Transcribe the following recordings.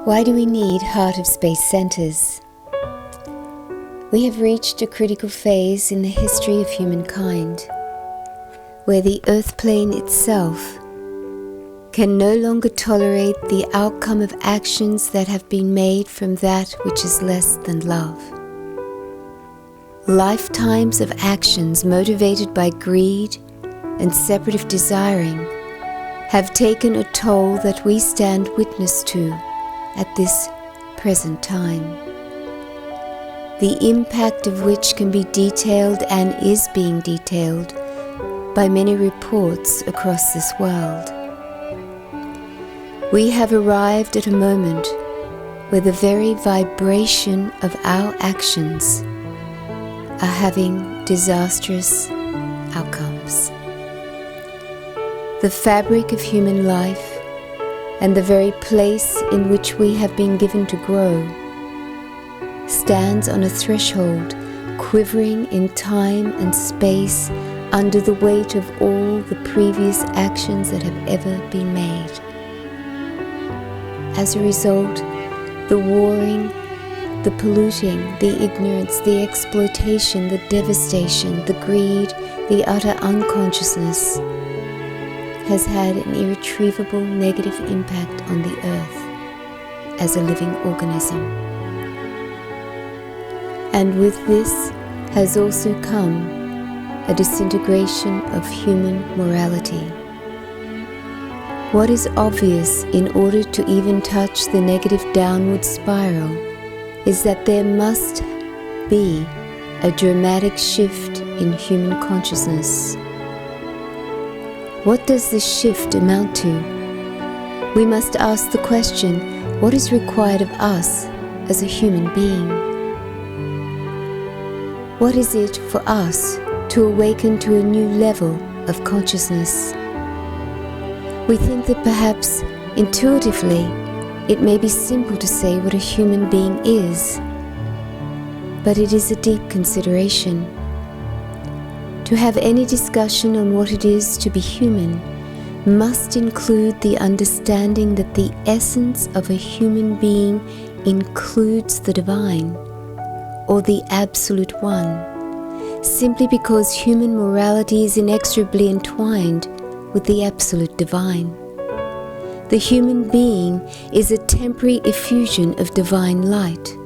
Why do we need heart of space centers? We have reached a critical phase in the history of humankind, where the earth plane itself can no longer tolerate the outcome of actions that have been made from that which is less than love. Lifetimes of actions motivated by greed and separative desiring have taken a toll that we stand witness to at this present time, the impact of which can be detailed and is being detailed by many reports across this world. We have arrived at a moment where the very vibration of our actions are having disastrous outcomes. The fabric of human life and the very place in which we have been given to grow stands on a threshold, quivering in time and space under the weight of all the previous actions that have ever been made. As a result, the warring, the polluting, the ignorance, the exploitation, the devastation, the greed, the utter unconsciousness has had an irretrievable negative impact on the earth as a living organism. And with this has also come a disintegration of human morality. What is obvious in order to even touch the negative downward spiral is that there must be a dramatic shift in human consciousness. What does this shift amount to? We must ask the question, what is required of us as a human being? What is it for us to awaken to a new level of consciousness? We think that perhaps intuitively it may be simple to say what a human being is, but it is a deep consideration. To have any discussion on what it is to be human must include the understanding that the essence of a human being includes the divine, or the Absolute One, simply because human morality is inexorably entwined with the Absolute Divine. The human being is a temporary effusion of divine light.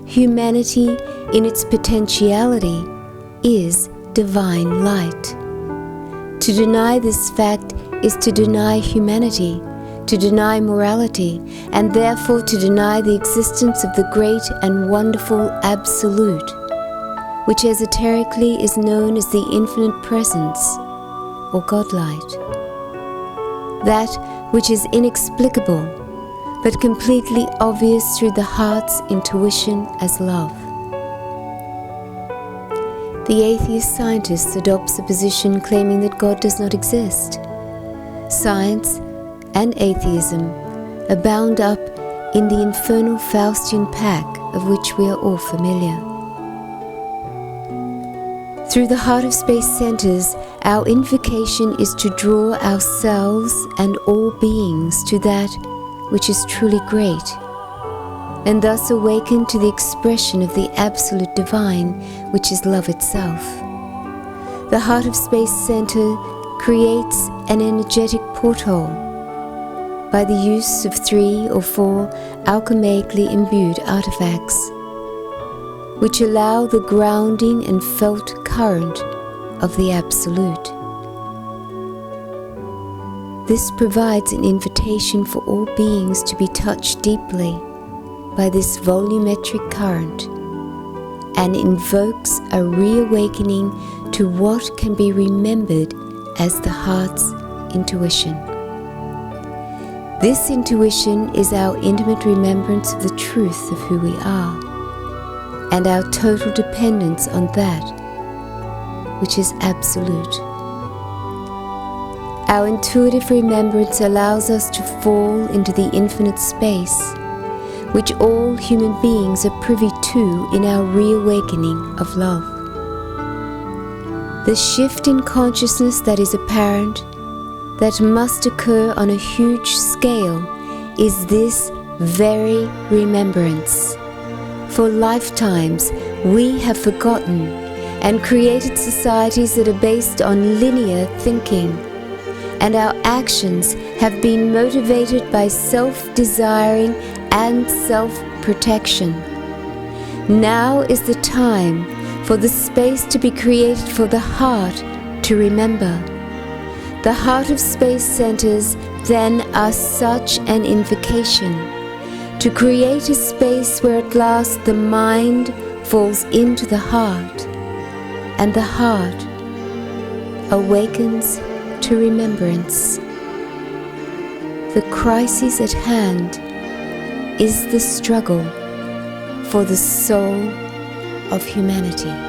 Humanity, in its potentiality, is divine light. To deny this fact is to deny humanity, to deny morality, and therefore to deny the existence of the great and wonderful Absolute, which esoterically is known as the Infinite Presence, or Godlight. That which is inexplicable, but completely obvious through the heart's intuition as love. The atheist scientist adopts a position claiming that God does not exist. Science and atheism are bound up in the infernal Faustian pack of which we are all familiar. Through the Heart of Space Centers, our invocation is to draw ourselves and all beings to that which is truly great, and thus awaken to the expression of the Absolute Divine, which is love itself. The Heart of Space Center creates an energetic porthole by the use of 3 or 4 alchemically imbued artifacts, which allow the grounding and felt current of the Absolute. This provides an invitation for all beings to be touched deeply by this volumetric current, and invokes a reawakening to what can be remembered as the heart's intuition. This intuition is our intimate remembrance of the truth of who we are, and our total dependence on that which is absolute. Our intuitive remembrance allows us to fall into the infinite space, which all human beings are privy to in our reawakening of love. The shift in consciousness that is apparent, that must occur on a huge scale, is this very remembrance. For lifetimes we have forgotten and created societies that are based on linear thinking, and our actions have been motivated by self-desiring and self-protection. Now is the time for the space to be created for the heart to remember. The heart of space centers then are such an invocation to create a space where at last the mind falls into the heart, and the heart awakens to remembrance. The crisis at hand is the struggle for the soul of humanity.